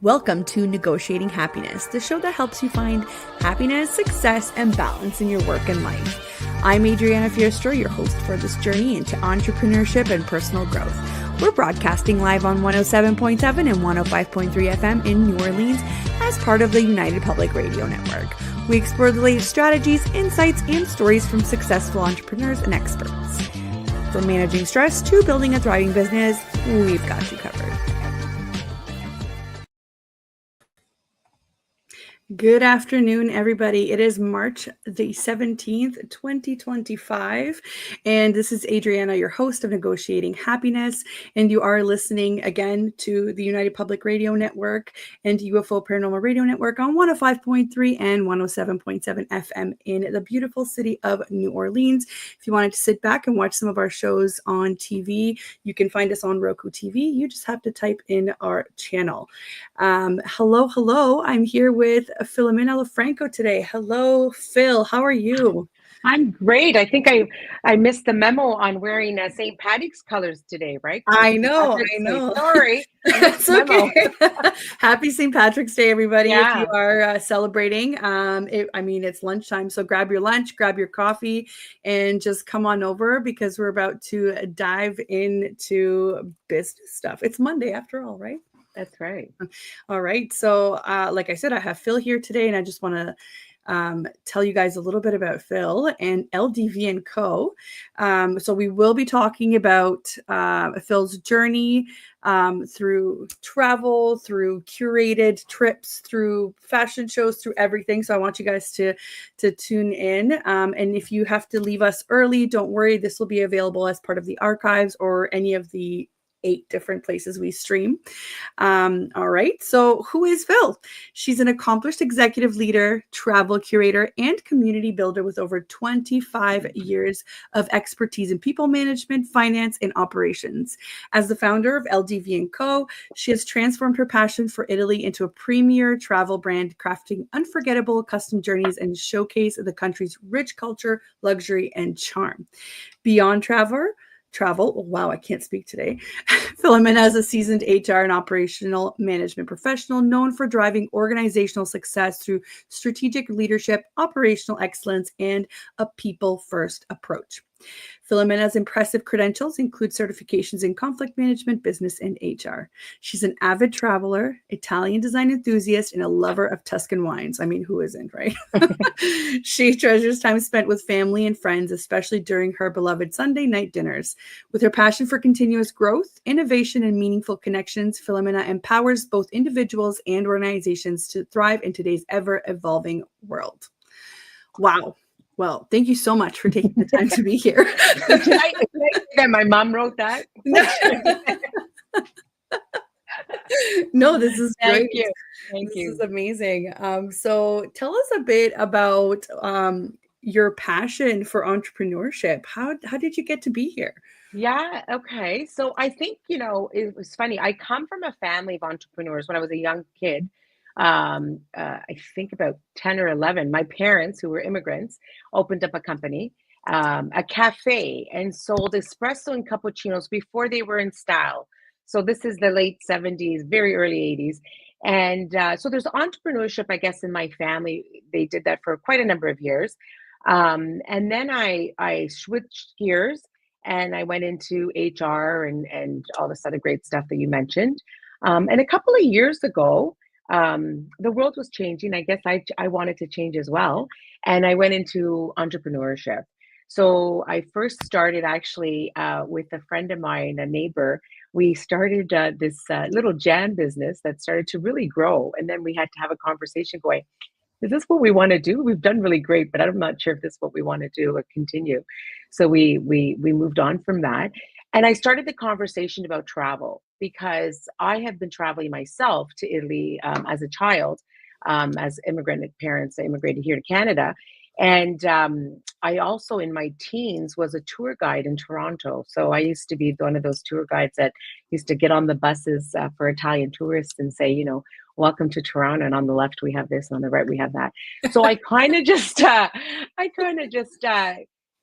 Welcome to Negotiating Happiness, the show that helps you find happiness, success, and balance in your work and life. I'm Adriana Fiestro, your host for this journey into entrepreneurship and personal growth. We're broadcasting live on 107.7 and 105.3 FM in New Orleans as part of the United Public Radio Network. We explore the latest strategies, insights, and stories from successful entrepreneurs and experts. From managing stress to building a thriving business, we've got you covered. Good afternoon, everybody. It is March the 17th, 2025, and this is Adriana, your host of Negotiating Happiness, and you are listening again to the United Public Radio Network and UFO Paranormal Radio Network on 105.3 and 107.7 FM in the beautiful city of New Orleans. If you wanted to sit back and watch some of our shows on TV, you can find us on Roku TV. You just have to type in our channel. Hello. I'm here with Filomena Lofranco today. Hello, Phil. How are you? I'm great. I think I missed the memo on wearing St. Patrick's colors today, right? I know. Sorry. It's okay. Happy St. Patrick's Day, everybody. Yeah. If you are celebrating, it's lunchtime. So grab your lunch, grab your coffee, and just come on over because we're about to dive into business stuff. It's Monday after all, right? That's right. All right. So like I said, I have Phil here today, and I just want to tell you guys a little bit about Phil and LDV&CO. So we will be talking about Phil's journey through travel, through curated trips, through fashion shows, through everything. So I want you guys to tune in. And if you have to leave us early, don't worry. This will be available as part of the archives or any of the 8 different places we stream. All right. So who is Phil? She's an accomplished executive leader, travel curator, and community builder with over 25 years of expertise in people management, finance, and operations. As the founder of LDV&CO, she has transformed her passion for Italy into a premier travel brand, crafting unforgettable custom journeys and showcase the country's rich culture, luxury, and charm. Beyond travel. Wow, I can't speak today. Filomena is a seasoned HR and operational management professional known for driving organizational success through strategic leadership, operational excellence, and a people-first approach. Filomena's impressive credentials include certifications in conflict management, business, and HR. She's an avid traveler, Italian design enthusiast, and a lover of Tuscan wines. I mean, who isn't, right? She treasures time spent with family and friends, especially during her beloved Sunday night dinners. With her passion for continuous growth, innovation, and meaningful connections, Filomena empowers both individuals and organizations to thrive in today's ever-evolving world. Wow. Well, thank you so much for taking the time to be here. Did I say that my mom wrote that? No, this is great. Thank you. This is amazing. So tell us a bit about your passion for entrepreneurship. How did you get to be here? Yeah. Okay. So I think, it was funny. I come from a family of entrepreneurs when I was a young kid. I think about 10 or 11, my parents, who were immigrants, opened up a company, a cafe, and sold espresso and cappuccinos before they were in style. So this is the late 70s, very early 80s. And so there's entrepreneurship, I guess, in my family. They did that for quite a number of years. And then I switched gears and I went into HR and all this other great stuff that you mentioned. And a couple of years ago, the world was changing. I guess I wanted to change as well. And I went into entrepreneurship. So I first started actually with a friend of mine, a neighbor. We started this little jam business that started to really grow. And then we had to have a conversation going, is this what we want to do? We've done really great, but I'm not sure if this is what we want to do or continue. So we moved on from that. And I started the conversation about travel because I have been traveling myself to Italy as a child, as immigrant parents. I immigrated here to Canada. And I also, in my teens, was a tour guide in Toronto. So I used to be one of those tour guides that used to get on the buses for Italian tourists and say, welcome to Toronto. And on the left, we have this, and on the right, we have that. So I kind of just,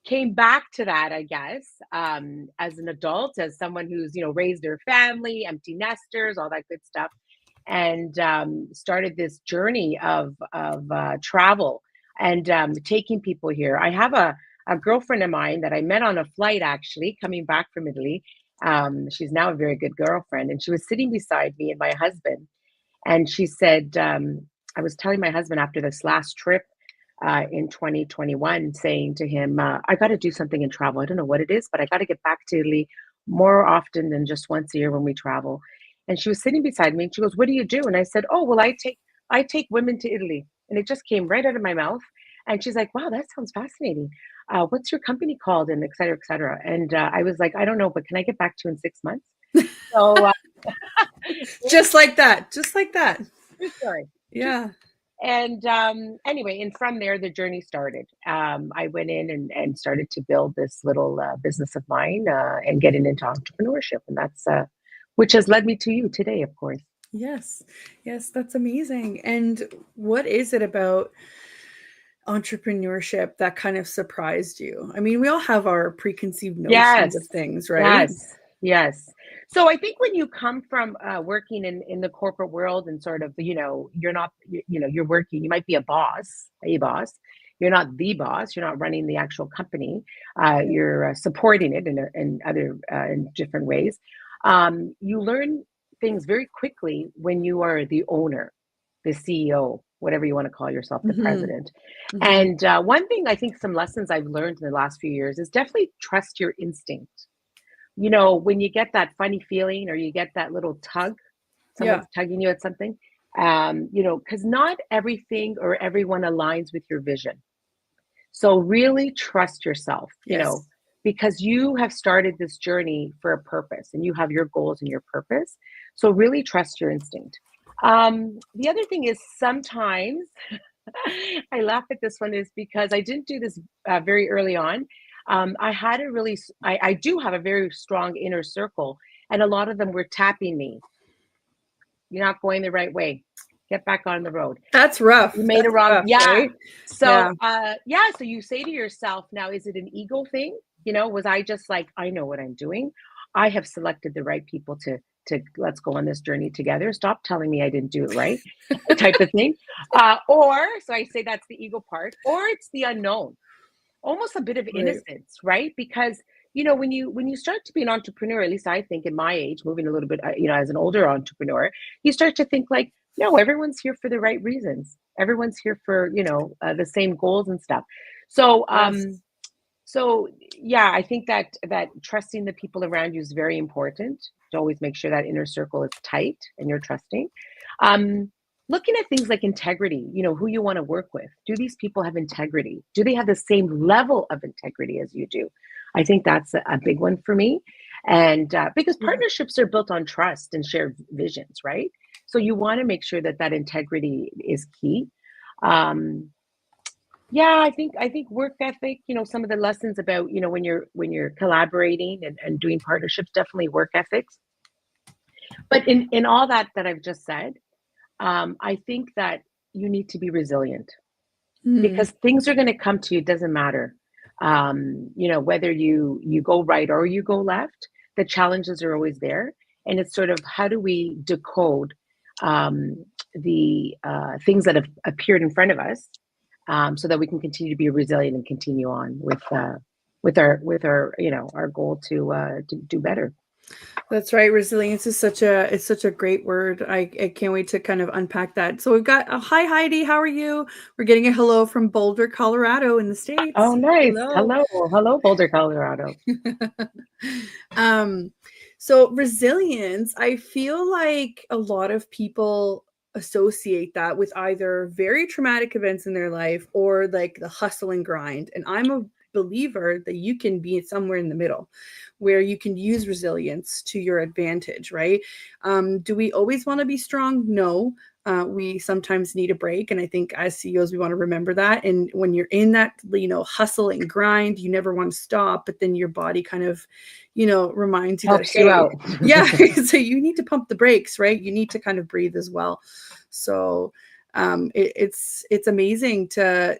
came back to that, I guess, as an adult, as someone who's, raised their family, empty nesters, all that good stuff. and started this journey of travel and taking people here. I have a girlfriend of mine that I met on a flight, actually, coming back from Italy. She's now a very good girlfriend, and she was sitting beside me and my husband. And she said, I was telling my husband after this last trip in 2021, saying to him, I got to do something in travel. I don't know what it is, but I got to get back to Italy more often than just once a year when we travel. And she was sitting beside me and she goes, what do you do? And I said, oh, well, I take women to Italy. And it just came right out of my mouth. And she's like, wow, that sounds fascinating. What's your company called? And et cetera, et cetera. And I was like, I don't know, but can I get back to you in 6 months? So Just like that. Just like that. true story. Yeah. And anyway, and from there, the journey started. I went in and started to build this little business of mine and getting into entrepreneurship. And that's which has led me to you today, of course. Yes. Yes, that's amazing. And what is it about entrepreneurship that kind of surprised you? I mean, we all have our preconceived notions of things, right? Yes. So I think when you come from working in the corporate world and sort of, you're not, you're working, you might be a boss. You're not the boss. You're not running the actual company. You're supporting it in other in different ways. You learn things very quickly when you are the owner, the CEO, whatever you want to call yourself, the president. And one thing I think some lessons I've learned in the last few years is definitely trust your instinct. When you get that funny feeling or you get that little tug, someone's tugging you at something, because not everything or everyone aligns with your vision. So really trust yourself, because you have started this journey for a purpose and you have your goals and your purpose. So really trust your instinct. The other thing is sometimes I laugh at this one is because I didn't do this very early on. I do have a very strong inner circle, and a lot of them were tapping me. You're not going the right way. Get back on the road. That's rough. You made a wrong. Right? So, so you say to yourself, now, is it an ego thing? Was I just like, I know what I'm doing. I have selected the right people to let's go on this journey together. Stop telling me I didn't do it right, type of thing. Or so I say that's the ego part, or it's the unknown. Almost a bit of innocence, right? Because when you start to be an entrepreneur, at least I think in my age, moving a little bit, as an older entrepreneur, you start to think like, no, everyone's here for the right reasons. Everyone's here for the same goals and stuff. So I think that trusting the people around you is very important. To always make sure that inner circle is tight and you're trusting. Looking at things like integrity, who you want to work with. Do these people have integrity? Do they have the same level of integrity as you do? I think that's a big one for me. And because partnerships are built on trust and shared visions, right? So you want to make sure that integrity is key. I think work ethic, some of the lessons about, when you're collaborating and doing partnerships, definitely work ethics. But in all that I've just said, I think that you need to be resilient because things are going to come to you. It doesn't matter, whether you go right or you go left, the challenges are always there. And it's sort of, how do we decode the things that have appeared in front of us so that we can continue to be resilient and continue on with our our goal to do better. That's right. Resilience is such a great word. I can't wait to kind of unpack that. So we've got hi Heidi, how are you? We're getting a hello from Boulder, Colorado in the States. Oh, nice. Hello, Boulder, Colorado. So resilience, I feel like a lot of people associate that with either very traumatic events in their life or like the hustle and grind. And I'm a believer that you can be somewhere in the middle where you can use resilience to your advantage, right? Do we always want to be strong? No. We sometimes need a break. And I think as CEOs, we want to remember that. And when you're in that, hustle and grind, you never want to stop, but then your body kind of, reminds you helps you out. Yeah. So you need to pump the brakes, right? You need to kind of breathe as well. So it's amazing to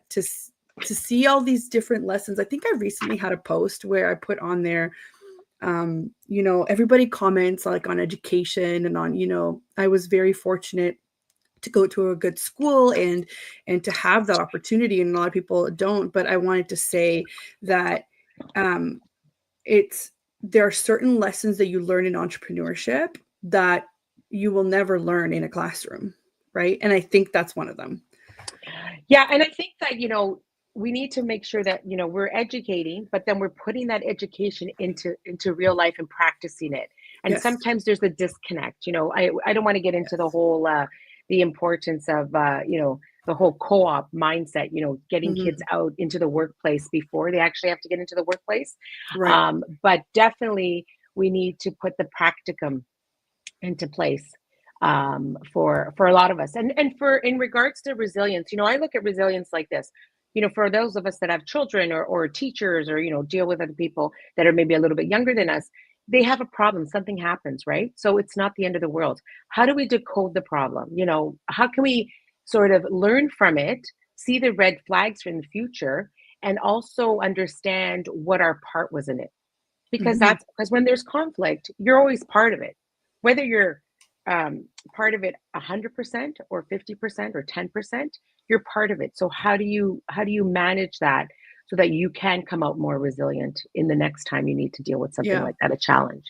see all these different lessons. I think I recently had a post where I put on there, everybody comments like on education and on, I was very fortunate to go to a good school and to have that opportunity, and a lot of people don't. But I wanted to say that um, it's there are certain lessons that you learn in entrepreneurship that you will never learn in a classroom, right? And I think that's one of them. Yeah, and I think that, we need to make sure that, we're educating, but then we're putting that education into real life and practicing it. And Yes. sometimes there's a disconnect. I don't want to get into the Yes. whole the importance of the whole co-op mindset, getting kids Mhm. out into the workplace before they actually have to get into the workplace. Right. But definitely we need to put the practicum into place for a lot of us. And for in regards to resilience, I look at resilience like this. For those of us that have children or teachers or deal with other people that are maybe a little bit younger than us, they have a problem, something happens, right? So it's not the end of the world. How do we decode the problem? How can we sort of learn from it, see the red flags in the future, and also understand what our part was in it? Mhm. Because when there's conflict, you're always part of it, whether you're part of it 100% or 50% or 10%, you're part of it. So how do you manage that so that you can come out more resilient in the next time you need to deal with something Yeah. like that, a challenge?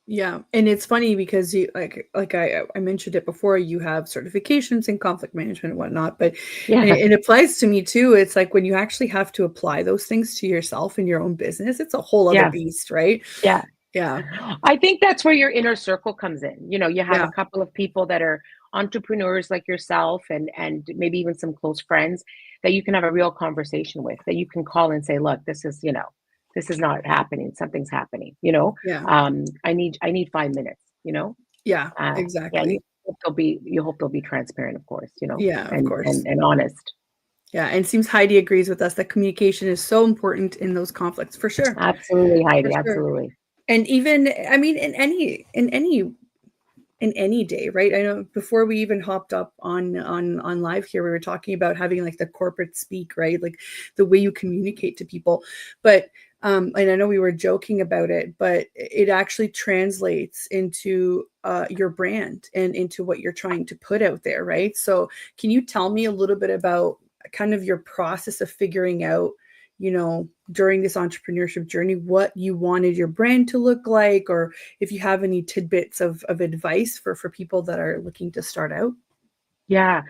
Yeah, and it's funny because you like I mentioned it before, you have certifications in conflict management and whatnot, but Yeah, it applies to me too. It's like when you actually have to apply those things to yourself in your own business, it's a whole other yeah, beast, right? yeah. Yeah. I think that's where your inner circle comes in. You have a Yeah. couple of people that are entrepreneurs like yourself and maybe even some close friends that you can have a real conversation with, that you can call and say, look, this is not happening. Something's happening. Yeah. I need 5 minutes, Yeah, yeah, and exactly. you hope they'll be transparent, of course, Yeah, of and course. and honest. Yeah, and it seems Heidi agrees with us that communication is so important in those conflicts, for sure. Absolutely, For Heidi. sure. Absolutely. And even, I mean, in any day, right? I know before we even hopped up on live here, we were talking about having like the corporate speak, right? Like the way you communicate to people. But and I know we were joking about it, but it actually translates into your brand and into what you're trying to put out there, right? So can you tell me a little bit about kind of your process of figuring out, during this entrepreneurship journey, what you wanted your brand to look like, or if you have any tidbits of advice for people that are looking to start out? Yeah.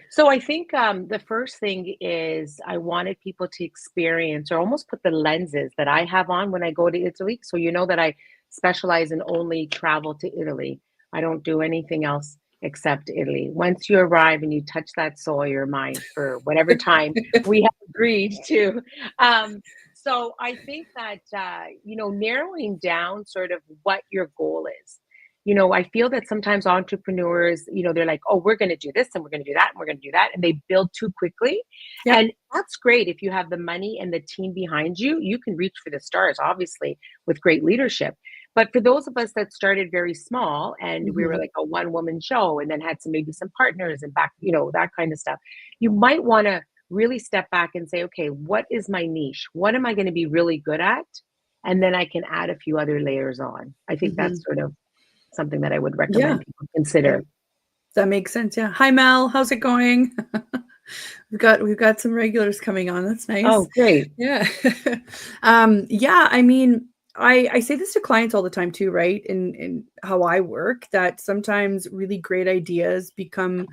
So I think the first thing is I wanted people to experience or almost put the lenses that I have on when I go to Italy. So you know that I specialize in only travel to Italy. I don't do anything else except Italy. Once you arrive and you touch that soil, you're mine for whatever time we have agreed to. So I think that narrowing down sort of what your goal is. I feel that sometimes entrepreneurs, they're like, oh, we're going to do this and we're going to do that and we're going to do that. And they build too quickly. Yep. And that's great. If you have the money and the team behind you, you can reach for the stars, obviously, with great leadership. But for those of us that started very small and we were Mhm. like a one woman show and then had maybe some partners and back, that kind of stuff, you might want to really step back and say, okay, what is my niche? What am I going to be really good at? And then I can add a few other layers on. I think that's Mhm. sort of something that I would Yeah. recommend people Yeah. consider. That makes sense. Yeah. Hi, Mel. How's it going? We've got some regulars coming on. That's Oh, nice. great. Yeah. Yeah, I mean, I say this to clients all the time too, right? In how I work, that sometimes really great ideas become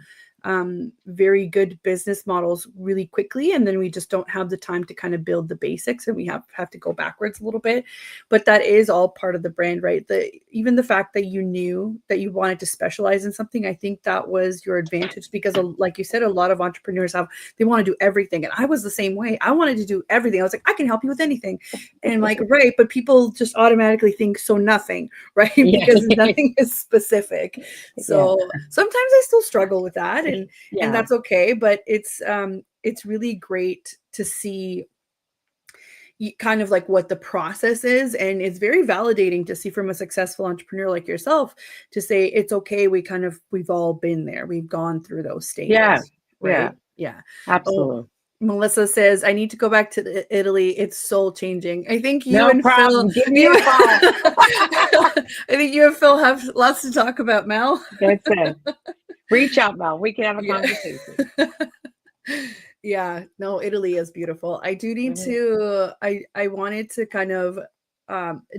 very good business models really quickly, and then we just don't have the time to kind of build the basics, and we have to go backwards a little bit. But that is all part of the brand, right? Even the fact that you knew that you wanted to specialize in something, I think that was your advantage, because like you said, a lot of entrepreneurs they want to do everything, and I was the same way. I wanted to do everything. I was like, I can help you with anything, and like, right, but people just automatically think so nothing, right? Yeah. Because nothing is specific. Yeah. So sometimes I still struggle with that, and Yeah. that's okay. But it's really great to see kind of like what the process is, and it's very validating to see from a successful entrepreneur like yourself to say it's okay. We've all been there. We've gone through those Yeah. stages, Yeah. right? Yeah. Oh, Absolutely. Melissa says, I need to go back to Italy. It's soul changing. I think you No and Phil, problem. Give me a call. I think you and Phil have lots to talk about, Mel. That's it. Reach out, Mel. We can have a Yeah. conversation. Yeah, no, Italy is beautiful. I do need Mhm. to, I wanted to kind of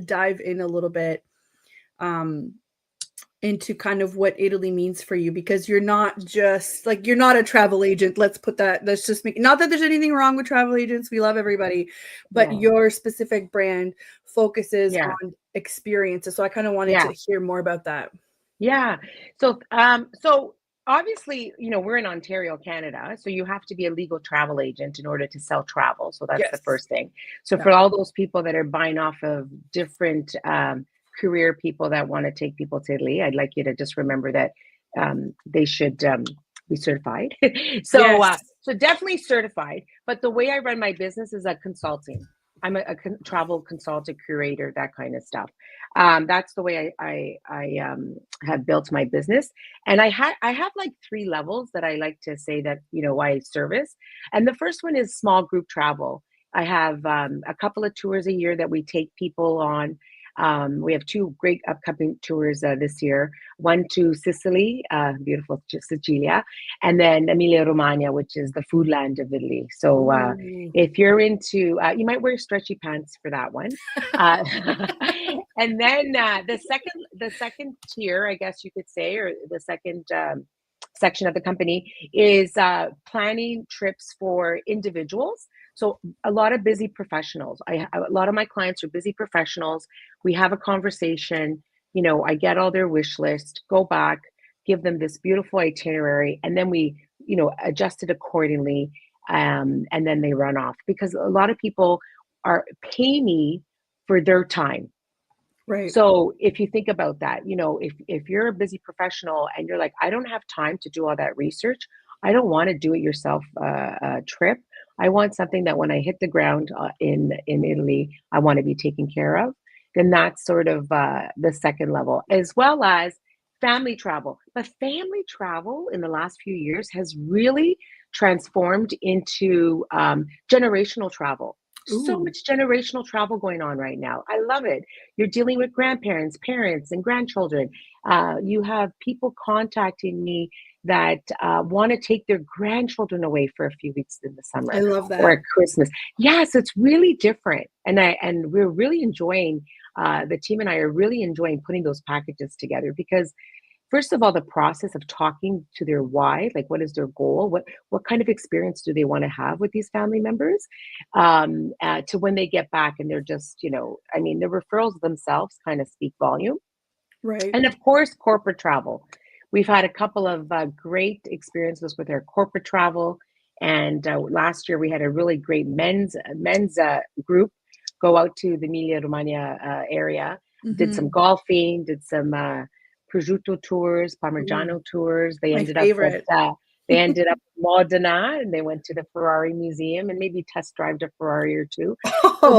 dive in a little bit um into kind of what Italy means for you, because you're not just like, you're not a travel agent. Let's put that, let's just make, not that there's anything wrong with travel agents. We love everybody, but Yeah. your specific brand focuses Yeah. on experiences. So I kind of wanted Yeah. to hear more about that. Yeah. So obviously, we're in Ontario, Canada, so you have to be a legal travel agent in order to sell travel. So that's the Yes. first thing. So Yeah. for all those people that are buying off of different career people that want to take people to Italy, I'd like you to just remember that they should be certified. so Yes. uh, so definitely certified. But the way I run my business is a consulting. I'm a travel consultant, curator, that kind of stuff. That's the way I have built my business. And I have like three levels that I like to say that I service. And the first one is small group travel. I have a couple of tours a year that we take people on. We have two great upcoming tours this year. One to Sicily, beautiful Sicilia, and then Emilia Romagna, which is the food land of Italy. So Ooh. if you're into, you might wear stretchy pants for that one. Uh, and then the second tier, I guess you could say, or the second section of the company is planning trips for individuals. So a lot of busy professionals. A lot of my clients are busy professionals. We have a conversation. I get all their wish list, go back, give them this beautiful itinerary, and then we, adjust it accordingly. And then they run off because a lot of people are pay me for their time. Right. So if you think about that, if you're a busy professional and you're like, I don't have time to do all that research, I don't want to do it yourself trip. I want something that when I hit the ground in Italy, I want to be taken care of. Then that's sort of the second level, as well as family travel. But family travel in the last few years has really transformed into generational travel. So Ooh. much generational travel going on right now. I love it. You're dealing with grandparents, parents, and grandchildren. You have people contacting me that want to take their grandchildren away for a few weeks in the I summer love or that. at Christmas. Yes, it's really different, and we're really enjoying. The team and I are really enjoying putting those packages together because first of all, the process of talking to their why, like what is their goal, what kind of experience do they want to have with these family members, to when they get back and they're just, I mean, the referrals themselves kind of speak volume. Right. And of course, corporate travel. We've had a couple of great experiences with our corporate travel, and last year we had a really great men's group go out to the Emilia Romagna area, did some Mm-hmm. golfing, did some prosciutto tours, Ooh, Parmigiano tours. They my ended up at favorite. Modena, and they went to the Ferrari Museum and maybe test drove a Ferrari or two. So Oh,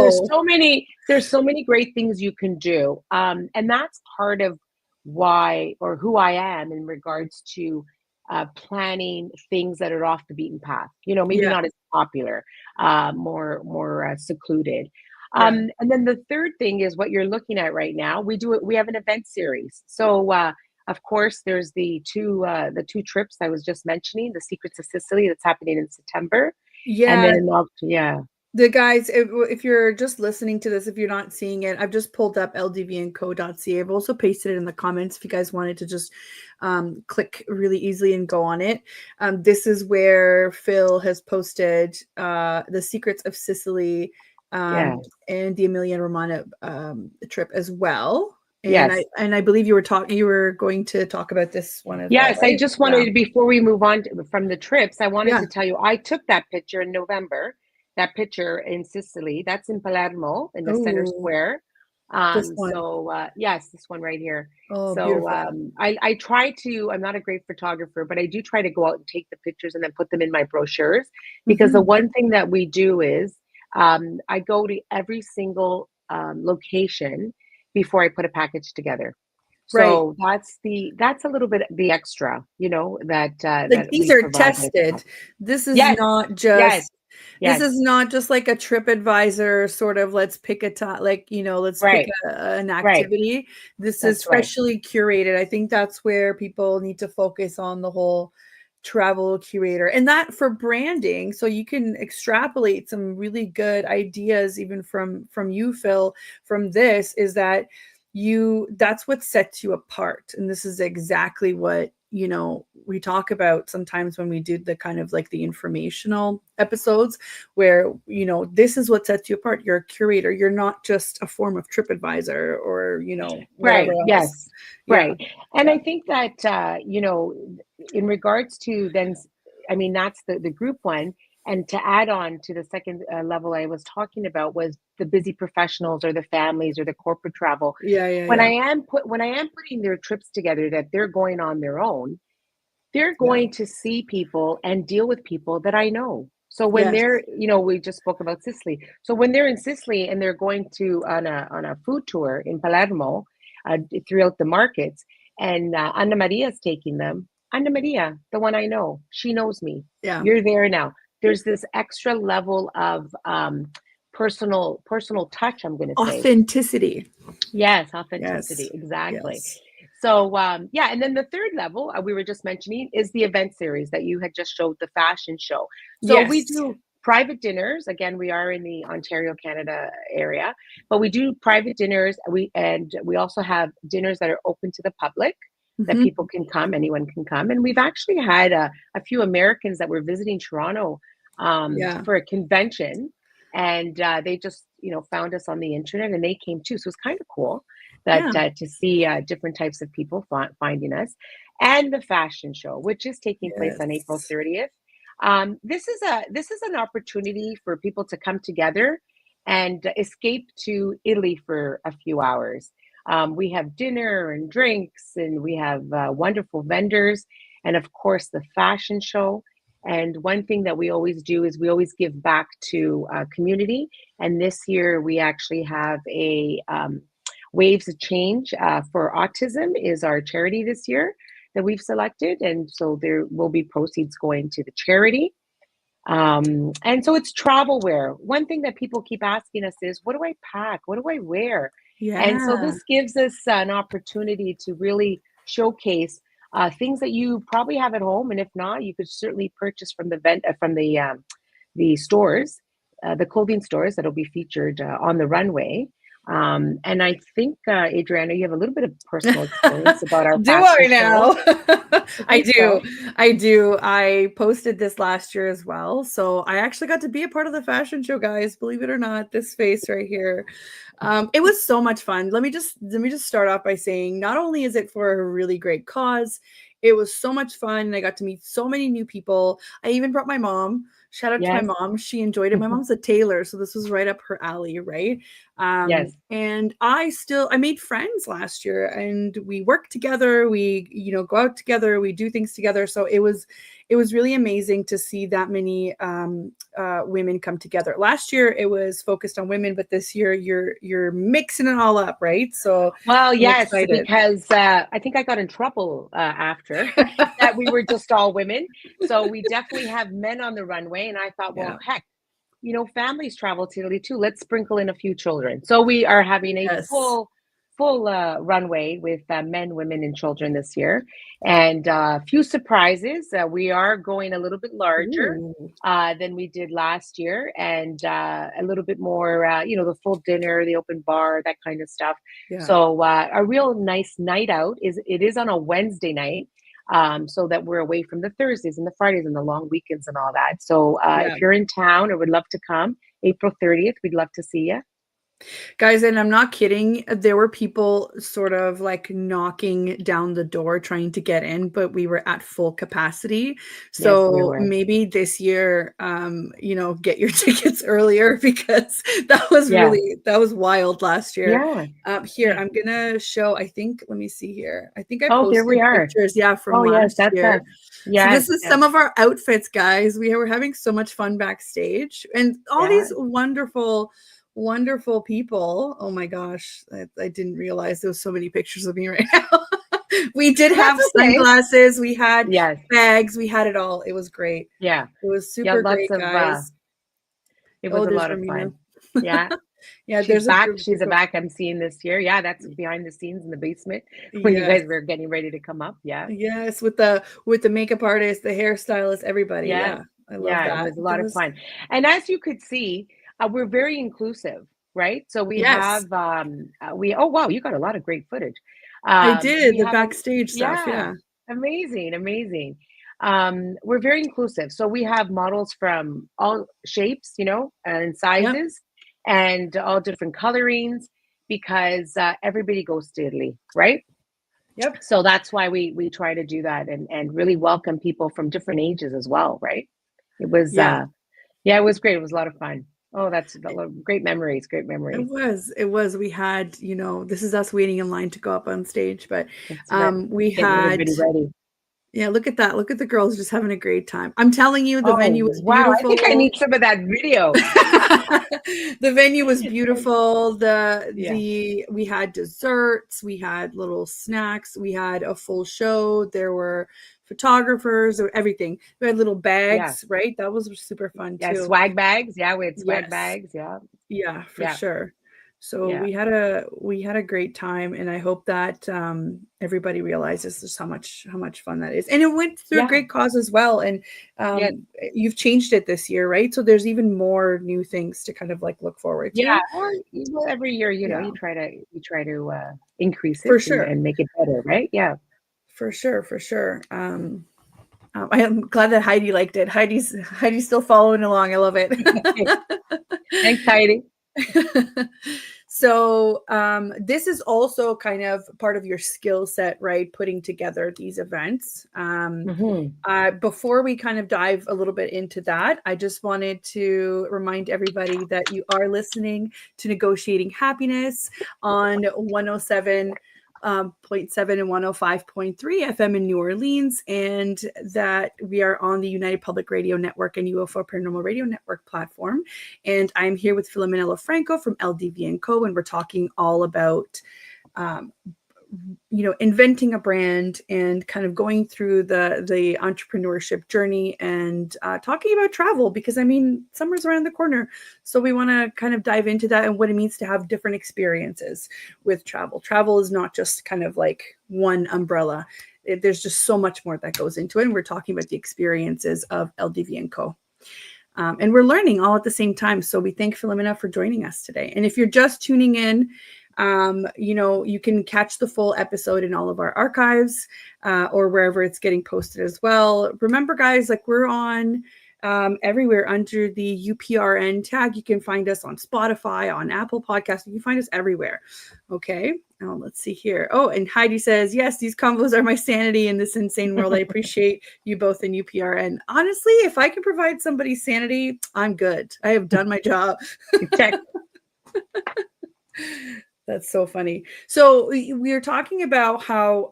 there's so many great things you can do, and that's part of why or who I am in regards to planning things that are off the beaten path. Maybe yeah, not as popular, more secluded. yeah. And then the third thing is what you're looking at right now. We have an event series. So of course, there's the two trips I was just mentioning, the Secrets of Sicily that's happening in September, and Yeah, then yeah, the guys, if you're just listening to this, if you're not seeing it, I've just pulled up ldvandco.ca. I've also pasted it in the comments if you guys wanted to just click really easily and go on it. This is where Phil has posted the Secrets of Sicily yeah, and the Emilia Romagna trip as well. And I yes. and I believe you were going to talk about this one as well, Yes, I right? just Yeah. wanted to, before we move on from the trips, I wanted Yeah. to tell you I took that picture in November, that picture in Sicily. That's in Palermo in the center Oh, square. this one. Yes, this one right here. Oh, So beautiful. I try to, I'm not a great photographer, but I do try to go out and take the pictures and then put them in my brochures because the Mhm. one thing that we do is I go to every single location before I put a package together. Right. So that's a little bit the extra, that Like, that these we are provide with that. tested. This is Yes, not yes, just This Yes. is not just like a TripAdvisor sort of let's pick a time, like, let's pick Right. an Right. activity. This is That's right. freshly curated. I think that's where people need to focus on the whole travel curator and that for branding. So you can extrapolate some really good ideas even from you, Phil, from this is that that's what sets you apart. And this is exactly what we talk about sometimes when we do the kind of like the informational episodes where this is what sets you apart. You're a curator. You're not just a form of TripAdvisor or whatever Right. else. Yes. Yeah. Right. And Yeah. I think that, in regards to then, I mean, that's the group one. And to add on to the second level I was talking about was the busy professionals or the families or the corporate travel. Yeah. Yeah. Yeah. When I am putting their trips together that they're going on their own, they're Yeah. going to see people and deal with people that I know. So when Yes. they're, we just spoke about Sicily. So when they're in Sicily and they're going to on a food tour in Palermo, throughout the markets, and Anna Maria is taking them. Anna Maria, the one I know, she knows me. Yeah. You're there now. There's this extra level of personal touch. I'm going to say. Authenticity. Yes, Yes. authenticity, exactly. Yes. So, yeah, and then the third level we were just mentioning is the event series that you had just showed, the fashion show. So we Yes. do private dinners. Again, we are in the Ontario, Canada area, but we do private dinners. We also have dinners that are open to the public that Mhm. people can come, anyone can come. And we've actually had a few Americans that were visiting Toronto Yeah. for a convention, and they just found us on the internet and they came too. So it's kind of cool that Yeah. to see different types of people finding us, and the fashion show, which is taking place on April Yes. 30th. This is an opportunity for people to come together and escape to Italy for a few hours. We have dinner and drinks, and we have wonderful vendors, and of course the fashion show. And one thing that we always do is we always give back to community. And this year we actually have a Waves of Change for Autism is our charity this year that we've selected. And so there will be proceeds going to the charity. And so it's travel wear. One thing that people keep asking us is, what do I pack? What do I wear? And so Yeah. this gives us an opportunity to really showcase things that you probably have at home, and if not, you could certainly purchase from the stores, the clothing stores that'll be featured on the runway. And I think, Adriana, you have a little bit of personal experience about our Do fashion I show. now? I I think do. so. I do. I posted this last year as well. So I actually got to be a part of the fashion show, guys. Believe it or not, this face right here. It was so much fun. Let me just start off by saying not only is it for a really great cause, it was so much fun. And I got to meet so many new people. I even brought my mom. Shout out to my Yes. mom. She enjoyed it. My mom's a tailor, so this was right up her alley, right? Yes. And I made friends last year and we work together. We, go out together, we do things together. So it was really amazing to see that many women come together. Last year it was focused on women, but this year you're mixing it all up, right? So Well, I'm yes, excited. because I think I got in trouble after that we were just all women. So we definitely have men on the runway. And I thought, well, Yeah. heck, families travel to Italy too. Let's sprinkle in a few children. So we are having a Yes. full runway with men, women, and children this year, and a few surprises. We are going a little bit larger Ooh. than we did last year, and a little bit more, the full dinner, the open bar, that kind of stuff. Yeah. So a real nice night out is on a Wednesday night, so that we're away from the Thursdays and the Fridays and the long weekends and all that. So Yeah. if you're in town or would love to come, April 30th, we'd love to see you. Guys, and I'm not kidding. There were people sort of like knocking down the door trying to get in, but we were at full capacity. Yes, we So were. maybe this year, get your tickets earlier because Yeah. that was wild last year. Yeah. Here, I'm gonna show, I think, let me see here. I think I Oh, there we posted are. pictures, yeah, Oh, from yes, last that's us. year. So Yes, this is yes. some of our outfits, guys. We were having so much fun backstage and all Yeah. these wonderful people. Oh my gosh, I didn't realize there was so many pictures of me right now. We did Well, have that's okay. sunglasses, we had Yes. bags, we had it all. It was great. Yeah. It was Yeah, super great, guys. It was Oh, a there's lot of Romina. fun. Yeah. Yeah, She's there's a back. group. She's a back MC in this year. Yeah, that's behind the scenes in the basement when you Yes. guys were getting ready to come up. Yeah. Yes, with the makeup artist, the hairstylist, everybody. Yeah. Yeah, I love Yeah, it that. was a There lot of was fun. And as you could see, we're very inclusive, right? So we yes, have oh wow, you got a lot of great footage. I did We the have a backstage stuff. yeah, Yeah. amazing, amazing. We're very inclusive. So we have models from all shapes, and Yep. sizes and all different colorings because everybody goes to Italy, right? Yep. So that's why we try to do that and really welcome people from different ages as well, right? It was Yeah. yeah, it was great. It was a lot of fun. Oh, that's great memories, great It memories. was. It was. We had, this is us waiting in line to go up on stage, but That's right. we Getting had everybody ready. yeah, look at that. Look at the girls just having a great time. I'm telling you, the Oh, venue was wow. I think I beautiful. need some of that video. The venue was beautiful. Yeah, We had desserts, we had little snacks, we had a full show. There were photographers or everything. We had little yeah, bags, right? That was super fun yeah. too. Swag bags. Yeah, we had swag Yes. bags. Yeah, Yeah, for yeah, sure. So yeah, we had a great time, and I hope that everybody realizes just how much fun that is. And it went through a yeah, great cause as well. And yeah, you've changed it this year, right? So there's even more new things to kind of like look forward yeah. to. Or every year, Yeah, you try to increase it for sure, and make it better, right? Yeah. for sure, for sure. I am glad that Heidi liked it. Heidi's still following along. I love it. Thanks, Heidi. So this is also kind of part of your skill set, right? Putting together these events. Hmm. Before we kind of dive a little bit into that, I just wanted to remind everybody that you are listening to Negotiating Happiness on 107 point 7 and 105.3 FM in New Orleans, and that we are on the United Public Radio Network and UFO Paranormal Radio Network platform. And I'm here with Filomena Lofranco from LDV&CO, and we're talking all about um, inventing a brand and kind of going through the entrepreneurship journey and talking about travel, because I mean, summer's around the corner. So we want to kind of dive into that and what it means to have different experiences with travel. Travel is not just kind of like one umbrella. There's just so much more that goes into it. And we're talking about the experiences of LDV&Co. And we're learning all at the same time. So we thank Filomena for joining us today. And if you're just tuning in, you can catch the full episode in all of our archives or wherever it's getting posted as well. Remember, guys, like we're on everywhere under the UPRN tag. You can find us on Spotify, on Apple Podcasts. You can find us everywhere. Okay. Oh, let's see here. Oh, and Heidi says, yes, these combos are my sanity in this insane world. I appreciate you both in UPRN. Honestly, if I can provide somebody sanity, I'm good. I have done my job. Check. That's so funny. So we were talking about how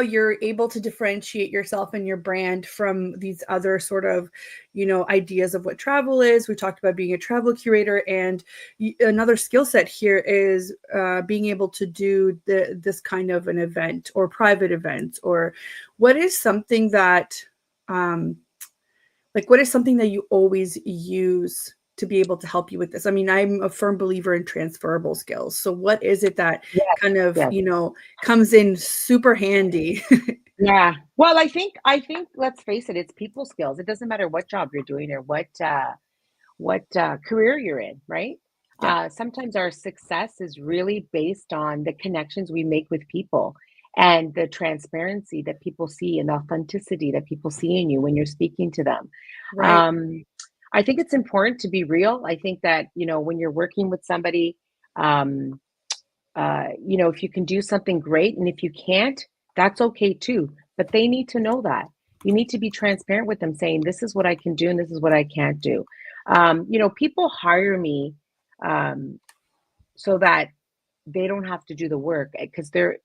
you're able to differentiate yourself and your brand from these other sort of, ideas of what travel is. We talked about being a travel curator, and another skill set here is being able to do this kind of an event or private events. Or what is something that, what is something that you always use to be able to help you with this? I mean, I'm a firm believer in transferable skills. So what is it that Yes, kind of, yes. comes in super handy? Yeah. Well, I think let's face it, it's people skills. It doesn't matter what job you're doing or what career you're in, right? Yeah, Sometimes our success is really based on the connections we make with people and the transparency that people see and the authenticity that people see in you when you're speaking to them. right. Um, I think it's important to be real. I think that, when you're working with somebody, um, if you can do something great, and if you can't, that's okay too. But they need to know that. You need to be transparent with them, saying, this is what I can do and this is what I can't do. People hire me um, so that they don't have to do the work because they're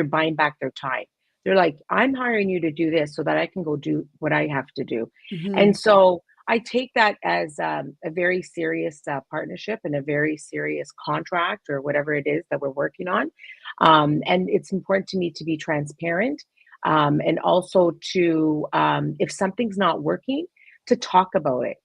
buying back their time. They're like, I'm hiring you to do this so that I can go do what I have to do. And Mhm. so I take that as a very serious partnership and a very serious contract or whatever it is that we're working on. And it's important to me to be transparent and also to, if something's not working, to talk about it,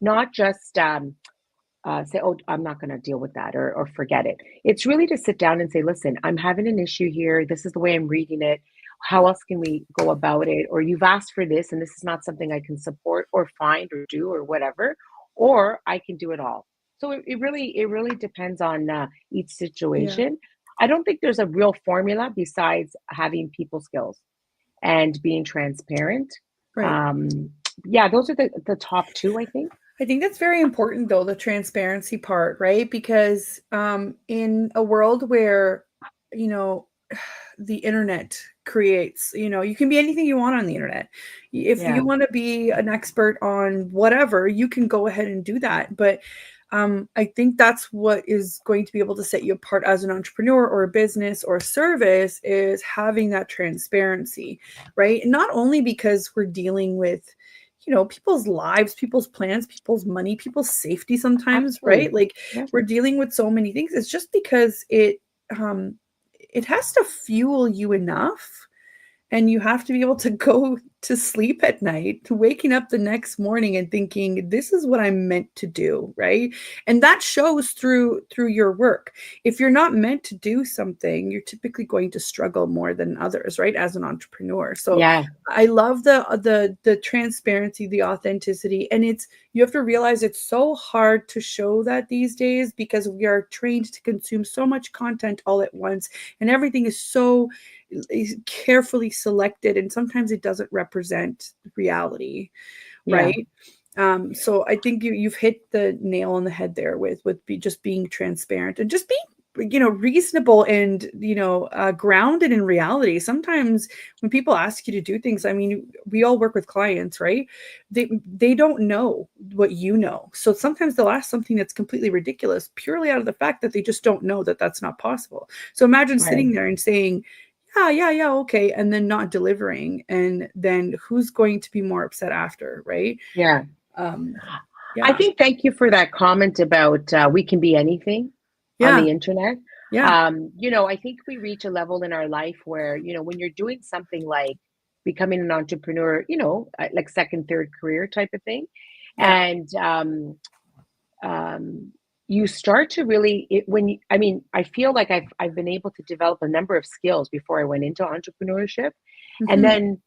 not just say, oh, I'm not going to deal with that, or forget it. It's really to sit down and say, listen, I'm having an issue here. This is the way I'm reading it. How else can we go about it? Or you've asked for this, and this is not something I can support or find or do or whatever, or I can do it all. So it really depends on each Yeah. situation. I don't think there's a real formula besides having people skills and being transparent. Right. Um, yeah, those are the top two, I think. I think that's very important though, the transparency part, right? Because in a world where, you know, the internet creates, you can be anything you want on the internet. If Yeah, you want to be an expert on whatever, you can go ahead and do that. But I think that's what is going to be able to set you apart as an entrepreneur or a business or a service, is having that transparency, right? And not only because we're dealing with, people's lives, people's plans, people's money, people's safety sometimes, absolutely. right? Like, Yeah. we're dealing with so many things. It's just because um it has to fuel you enough, and you have to be able to go to sleep at night, to waking up the next morning and thinking, this is what I'm meant to do, right? And that shows through your work. If you're not meant to do something, you're typically going to struggle more than others, right, as an entrepreneur. So Yeah. I love the transparency, the authenticity, and you have to realize it's so hard to show that these days, because we are trained to consume so much content all at once, and everything is so carefully selected, and sometimes it doesn't represent reality, Yeah. right? So I think you've hit the nail on the head there with just being transparent and just being, reasonable, and grounded in reality. Sometimes when people ask you to do things, I mean, we all work with clients, right? They don't know what you know, so sometimes they'll ask something that's completely ridiculous purely out of the fact that they just don't know that that's not possible. So imagine Right. sitting there and saying, yeah, okay, and then not delivering, and then who's going to be more upset after, right? Yeah. um I yeah, think thank you for that comment about we can be anything on yeah, the internet. yeah, I think we reach a level in our life where, when you're doing something like becoming an entrepreneur, like second, third career type of thing, yeah, and um, you start to really I mean, I feel like I've been able to develop a number of skills before I went into entrepreneurship, and hmm, then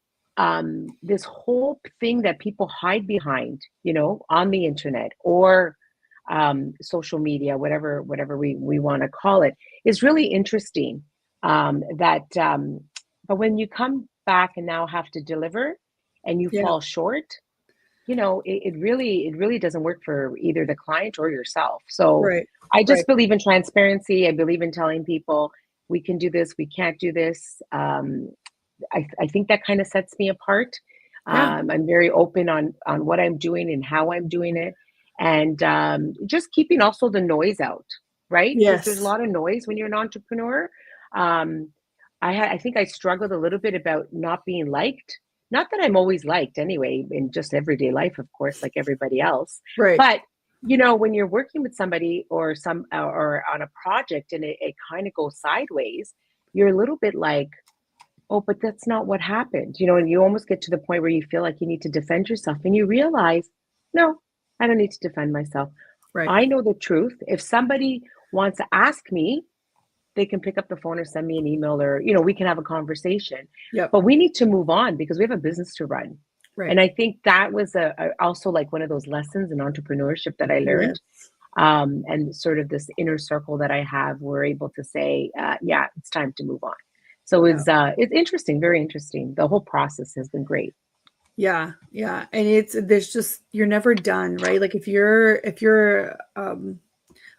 this whole thing that people hide behind, on the internet or social media, whatever we want to call it, is really interesting. But when you come back and now have to deliver, and you yeah, fall short, it really doesn't work for either the client or yourself. So right, I right, just believe in transparency. I believe in telling people we can do this, we can't do this. I think that kind of sets me apart. yeah, I'm very open on what I'm doing and how I'm doing it, and just keeping also the noise out, right? Because there's a yes, lot of noise when you're an entrepreneur. Um, I think I struggled a little bit about not being liked. Not that I'm always liked anyway, in just everyday life, of course, like everybody else. right, But when you're working with somebody or on a project and it kind of goes sideways, you're a little bit like, oh, but that's not what happened, and you almost get to the point where you feel like you need to defend yourself, and you realize, no, I don't need to defend myself. right, I know the truth. If somebody wants to ask me, they can pick up the phone or send me an email, or we can have a conversation. yep, But we need to move on because we have a business to run. right, And I think that was also like one of those lessons in entrepreneurship that I learned. yes, And sort of this inner circle that I have, we're able to say, yeah, it's time to move on. So yeah, it's interesting, very interesting. The whole process has been great. yeah, yeah. And there's just, you're never done, right? Like, if you're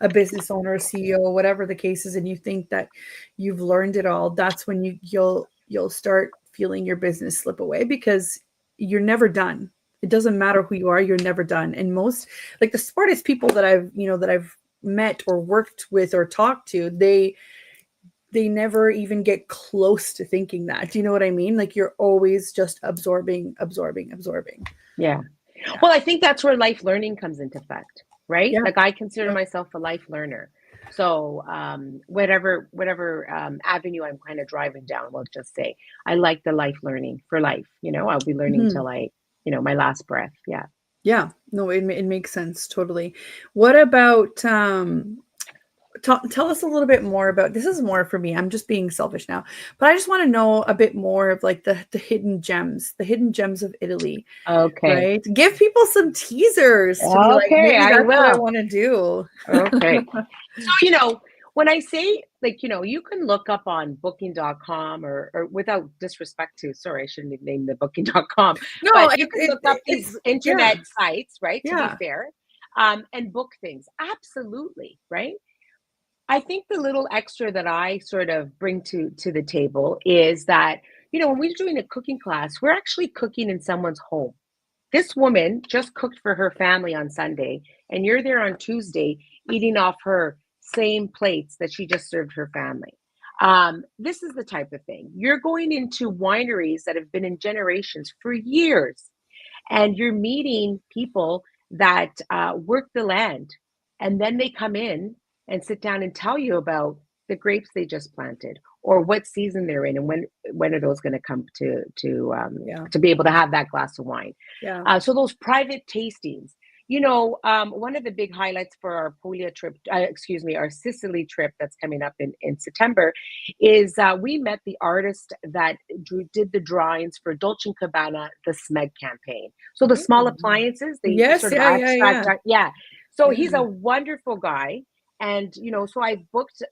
a business owner, a CEO, whatever the case is, and you think that you've learned it all, that's when you'll start feeling your business slip away, because you're never done. It doesn't matter who you are, you're never done. And most, like, the smartest people that I've met or worked with or talked to, they never even get close to thinking that. Do you know what I mean? Like, you're always just absorbing, absorbing, absorbing. Yeah. Yeah. Well, I think that's where life learning comes into effect, right? Yeah. Like I consider Yeah. myself a life learner. So whatever avenue I'm kind of driving down, we'll just say I like the life learning for life. I'll be learning Mhm. till my last breath. Yeah. Yeah. No, it makes sense totally. What about tell us a little bit more about, this is more for me. I'm just being selfish now, but I just want to know a bit more of like the hidden gems of Italy, Okay. right? Give people some teasers to be like, Okay, maybe I that's what I will. want to do. Okay. So, when I say, like, you can look up on booking.com or without disrespect to, sorry, I shouldn't have named the booking.com, No, but you can look up these it's yeah, internet sites, right? To be yeah. fair, and book things. Absolutely, right? I think the little extra that I sort of bring to the table is that, when we're doing a cooking class, we're actually cooking in someone's home. This woman just cooked for her family on Sunday, and you're there on Tuesday eating off her same plates that she just served her family. This is the type of thing. You're going into wineries that have been in generations for years, and you're meeting people that work the land, and then they come in and sit down and tell you about the grapes they just planted or what season they're in and when are those going to come Yeah. to be able to have that glass of wine. Yeah. So those private tastings, one of the big highlights for our Puglia trip, excuse me, our Sicily trip that's coming up in September, is we met the artist that did the drawings for Dolce & Gabbana, the SMEG campaign. So the small Mm. appliances, they Yes, sort of yeah, yeah, abstract, yeah. yeah. So he's a Yeah. wonderful guy. And so I've booked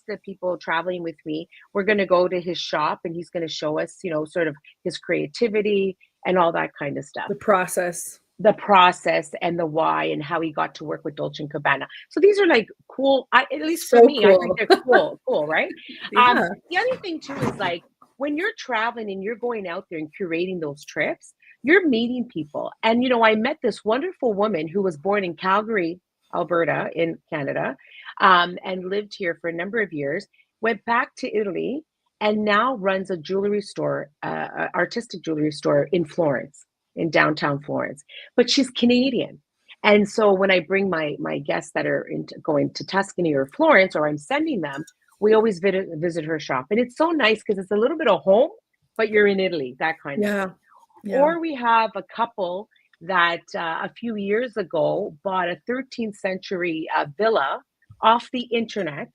the people traveling with me. We're going to go to his shop, and he's going to show us, sort of his creativity and all that kind of stuff, The process. the process and the why and how he got to work with Dolce and Gabbana. So these are like cool. At least for So me, I think cool. they're cool, right? Yeah. The other thing too is like when you're traveling and you're going out there and curating those trips, you're meeting people. And I met this wonderful woman who was born in Calgary, Alberta, in Canada, and lived here for a number of years. Went back to Italy and now runs a jewelry store, artistic jewelry store in Florence, in downtown Florence, but she's Canadian. And so when I bring my guests that are going to Tuscany or Florence, or I'm sending them, we always visit her shop. And it's so nice because it's a little bit of home, but you're in Italy, that kind of Yeah. thing. Yeah. Or we have a couple that a few years ago bought a 13th century villa off the internet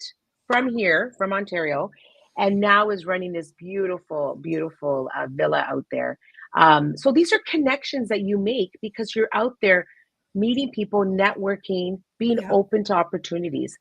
from here, from Ontario, and now is running this beautiful, beautiful villa out there. So these are connections that you make because you're out there meeting people, networking, being Yeah. open to opportunities.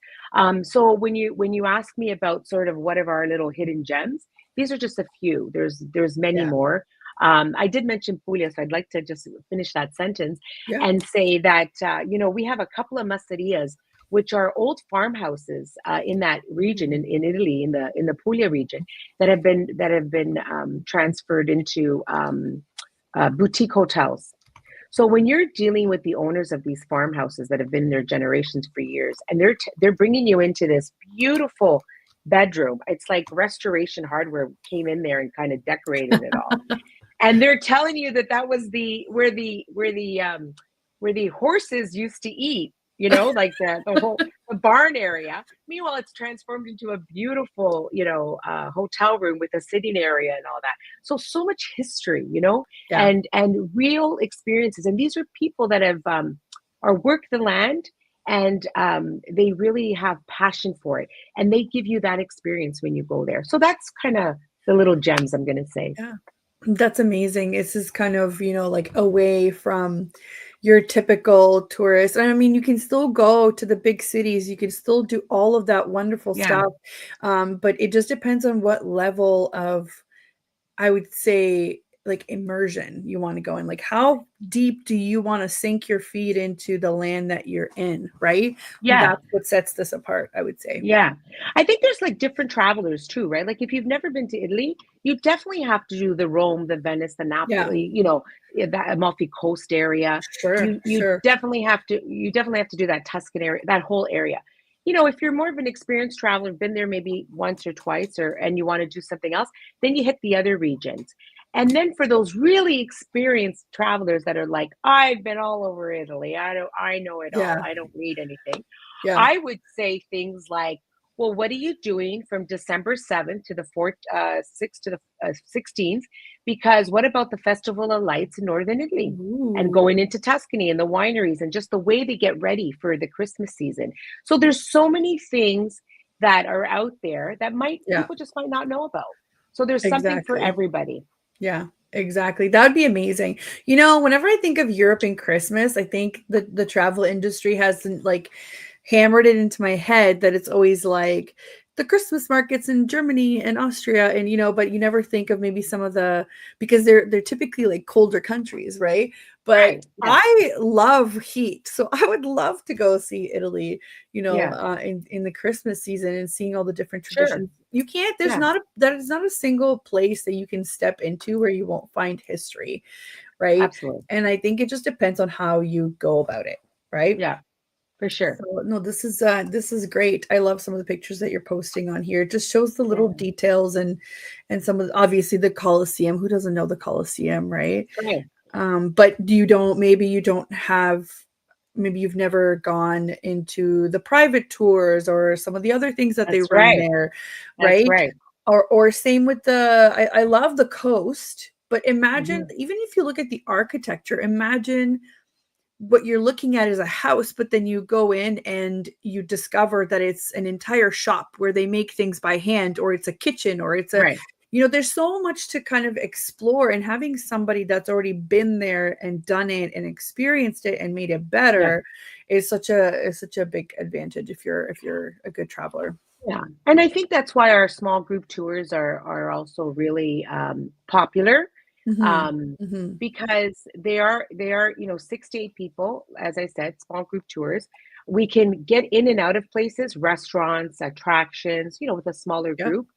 So when you ask me about sort of what of our little hidden gems, these are just a few. There's many Yeah. more. I did mention Puglia, so I'd like to just finish that sentence Yeah. and say that we have a couple of masterias, which are old farmhouses in that region Mm. in Italy, in the Puglia region, that have been transferred into boutique hotels. So when you're dealing with the owners of these farmhouses that have been there generations for years, and they're bringing you into this beautiful bedroom, it's like Restoration Hardware came in there and kind of decorated it all, and they're telling you that was where the horses used to eat, like the whole the barn area. Meanwhile, it's transformed into a beautiful, hotel room with a sitting area and all that. So much history, Yeah. and real experiences. And these are people that have are worked the land, and they really have passion for it, and they give you that experience when you go there. So that's kind of the little gems I'm going to say. Yeah. That's amazing. This is kind of, like away from your typical tourist. And I mean, you can still go to the big cities. You can still do all of that wonderful Yeah. stuff. But it just depends on what level of, I would say, like immersion you want to go in. Like, how deep do you want to sink your feet into the land that you're in, right? Yeah. That's what sets this apart, I would say. Yeah. I think there's like different travelers too, right? Like if you've never been to Italy, you definitely have to do the Rome, the Venice, the Yeah, Napoli, that Amalfi Coast area. sure, You sure. definitely have to do that Tuscan area, that whole area. If you're more of an experienced traveler, been there maybe once or twice, and you want to do something else, then you hit the other regions. And then for those really experienced travelers that are like, I've been all over Italy. I know it all. Yeah, I don't need anything. yeah. I would say things like well, what are you doing from December 7th to the 6th to the 16th? Because what about the Festival of Lights in Northern Italy? And Ooh, going into Tuscany and the wineries and just the way they get ready for the Christmas season. So there's so many things that are out there that might yeah, people just might not know about. So there's something for exactly. everybody. Yeah, exactly. That would be amazing. You know, whenever I think of Europe and Christmas, I think the travel industry has like hammered it into my head that it's always like the Christmas markets in Germany and Austria and but you never think of maybe some of the because they're typically like colder countries, right? But Right. Yeah. I love heat. So I would love to go see Italy, Yeah. in the Christmas season and seeing all the different Sure. traditions. You can't, Yeah. that is not a single place that you can step into where you won't find history, right? Absolutely. And I think it just depends on how you go about it, right? Yeah. For sure. So no, this is great. I love some of the pictures that you're posting on here. It just shows the little Yeah. details and some of obviously the Colosseum. Who doesn't know the Colosseum, right? Right. But maybe you don't have, maybe you've never gone into the private tours or some of the other things that they That's run right. there, That's right? right. Or same with I love the coast, but imagine Mhm. even if you look at the architecture, imagine what you're looking at is a house, but then you go in and you discover that it's an entire shop where they make things by hand, or it's a kitchen, or it's a, Right. there's so much to kind of explore, and having somebody that's already been there and done it and experienced it and made it Yeah. better is such a big advantage if you're a good traveler. Yeah. And I think that's why our small group tours are also really popular, Mhm. um, Mhm. because they are 6 to 8 people, as I said, small group tours. We can get in and out of places, restaurants, attractions, with a smaller Yep. group.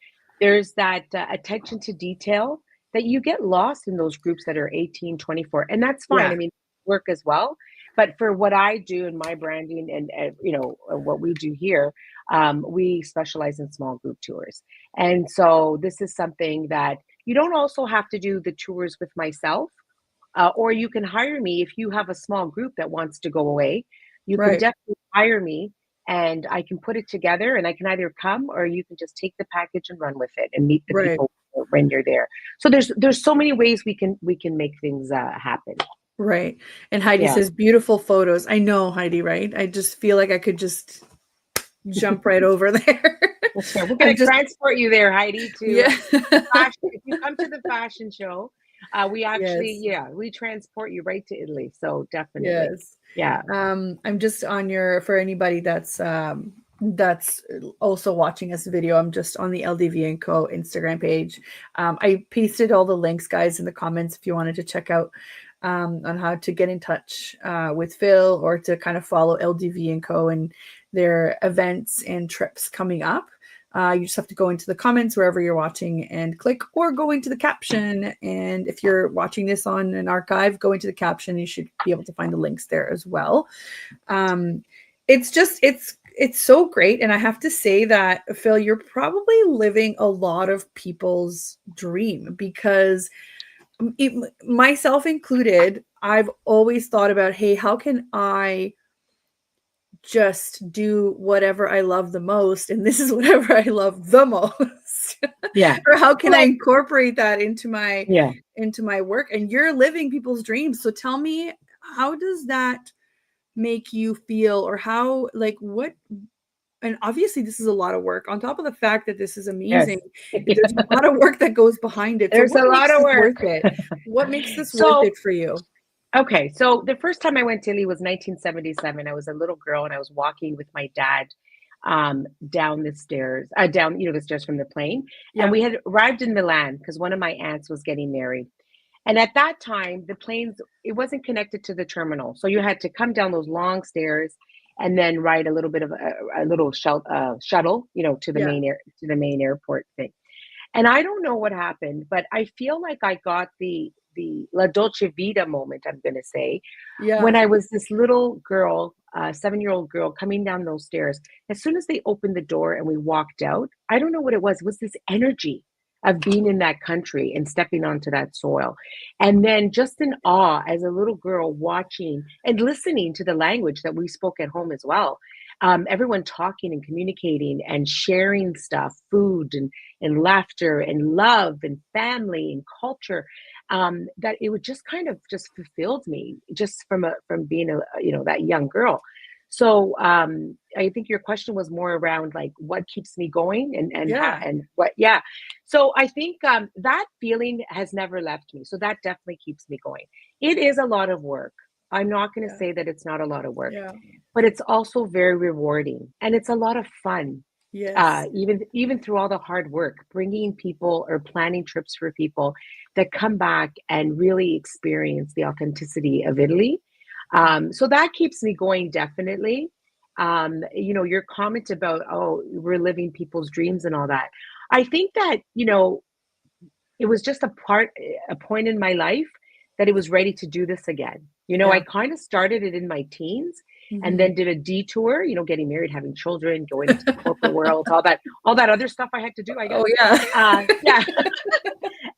There's that attention to detail that you get lost in those groups that are 18, 24, and that's fine. Yeah. I mean, work as well. But for what I do in my branding and, what we do here, we specialize in small group tours. And so this is something that you don't also have to do the tours with myself, or you can hire me if you have a small group that wants to go away. You can Right. definitely hire me and I can put it together and I can either come or you can just take the package and run with it and meet the Right. people when you're there. So there's so many ways we can make things happen. Right. And Heidi Yeah. says beautiful photos. I know, Heidi, right? I just feel like I could just jump right over there. That's fair. We're I'm gonna just transport you there, Heidi, to yeah. the fashion. If you come to the fashion show, we actually, Yes. yeah, we transport you right to Italy. So definitely, Yes. yeah. I'm just on your for anybody that's also watching this video, I'm just on the LDV&CO Instagram page. I pasted all the links, guys, in the comments if you wanted to check out on how to get in touch with Phil or to kind of follow LDV&CO and their events and trips coming up. You just have to go into the comments wherever you're watching and click, or go into the caption. And if you're watching this on an archive, go into the caption. You should be able to find the links there as well. Um, it's just it's so great, and I have to say that Phil, you're probably living a lot of people's dream because myself included, I've always thought about, hey, how can I just do whatever I love the most, and this is whatever I love the most. Yeah. Or how can I Well, incorporate that yeah. into my work? And you're living people's dreams. So tell me, how does that make you feel, or how, like, what, and obviously this is a lot of work on top of the fact that this is amazing. Yes. There's a lot of work that goes behind it. So There's what a lot makes of this work. worth it? What makes this worth So it for you? okay, so the first time I went to Italy was 1977. I was a little girl and I was walking with my dad down the stairs, down, the stairs from the plane. And Yeah. we had arrived in Milan because one of my aunts was getting married. And at that time, the planes, it wasn't connected to the terminal. So you had to come down those long stairs and then ride a little bit of a little shuttle, to the Yeah. main airport thing. And I don't know what happened, but I feel like I got the La Dolce Vita moment, I'm gonna say, when Yeah. I was this little girl, 7-year-old girl coming down those stairs. As soon as they opened the door and we walked out, I don't know what it was. It was this energy of being in that country and stepping onto that soil. And then just in awe as a little girl watching and listening to the language that we spoke at home as well. everyone talking and communicating and sharing stuff, food and laughter and love and family and culture, that it would just kind of just fulfilled me just from being that young girl. So I think your question was more around like what keeps me going and how Yeah. and what, yeah. So I think that feeling has never left me. So that definitely keeps me going. It is a lot of work. I'm not going to Yeah. say that it's not a lot of work, Yeah. but it's also very rewarding and it's a lot of fun. Yes. Even through all the hard work, bringing people or planning trips for people that come back and really experience the authenticity of Italy. So that keeps me going definitely. Your comment about, oh, we're living people's dreams and all that. I think that, it was just a point in my life that it was ready to do this again. I Yeah. kind of started it in my teens and Mhm. then did a detour, getting married, having children, going into the corporate world, all that other stuff I had to do, I guess. Oh, yeah. Yeah.